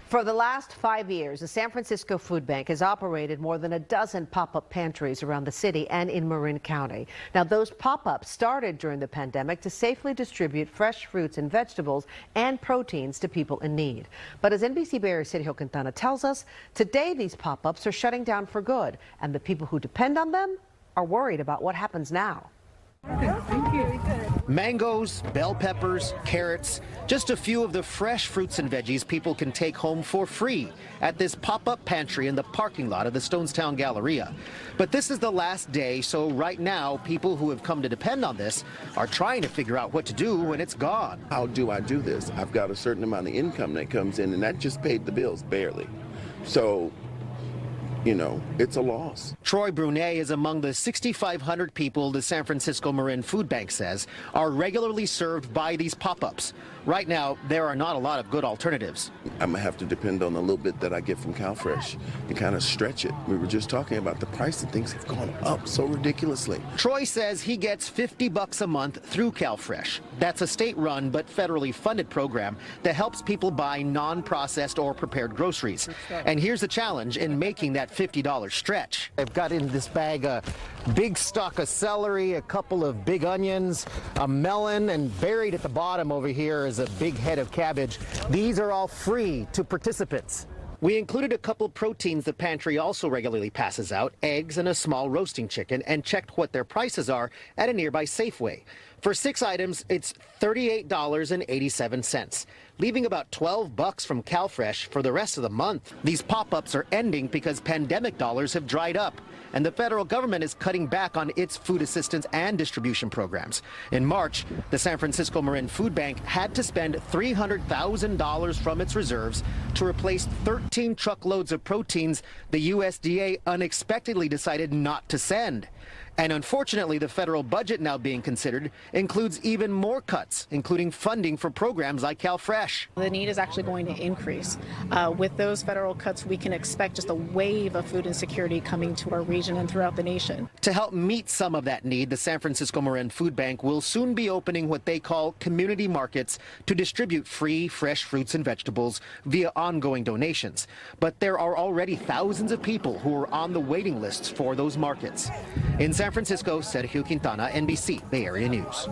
For the last 5 years, the San Francisco Food Bank has operated more than a dozen pop-up pantries around the city and in Marin County. Now, those pop-ups started during the pandemic to safely distribute fresh fruits and vegetables and proteins to people in need. But as NBC Bay Area Sergio Quintana tells us, today these pop-ups are shutting down for good, and the people who depend on them are worried about what happens now. Thank you. Mangoes, bell peppers, carrots, just a few of the fresh fruits and veggies people can take home for free at this pop-up pantry in the parking lot of the Stonestown Galleria. But this is the last day, so right now, people who have come to depend on this are trying to figure out what to do when it's gone. How do I do this? I've got a certain amount of income that comes in, and that just paid the bills, barely. So, you know, it's a loss. Troy Brunet is among the 6,500 people the San Francisco Marin Food Bank says are regularly served by these pop-ups. Right now, there are not a lot of good alternatives. I'm gonna have to depend on a little bit that I get from CalFresh and kind of stretch it. We were just talking about the price of things have gone up so ridiculously. Troy says he gets $50 a month through CalFresh. That's a state-run but federally funded program that helps people buy non-processed or prepared groceries. And here's the challenge in making that $50 stretch. I've got in this bag a big stalk of celery, a couple of big onions, a melon, and buried at the bottom over here is a big head of cabbage. These are all free to participants. We included a couple proteins the pantry also regularly passes out, eggs and a small roasting chicken, and checked what their prices are at a nearby Safeway. For 6 items, it's $38.87, leaving about $12 from CalFresh for the rest of the month. These pop-ups are ending because pandemic dollars have dried up, and the federal government is cutting back on its food assistance and distribution programs. In March, the San Francisco Marin Food Bank had to spend $300,000 from its reserves to replace 13 truckloads of proteins the USDA unexpectedly decided not to send. And unfortunately, the federal budget now being considered includes even more cuts, including funding for programs like CalFresh. The need is actually going to increase. With those federal cuts, we can expect just a wave of food insecurity coming to our region and throughout the nation. To help meet some of that need, the San Francisco Marin Food Bank will soon be opening what they call community markets to distribute free, fresh fruits and vegetables via ongoing donations. But there are already thousands of people who are on the waiting lists for those markets. In San Francisco, Sergio Quintana, NBC Bay Area News.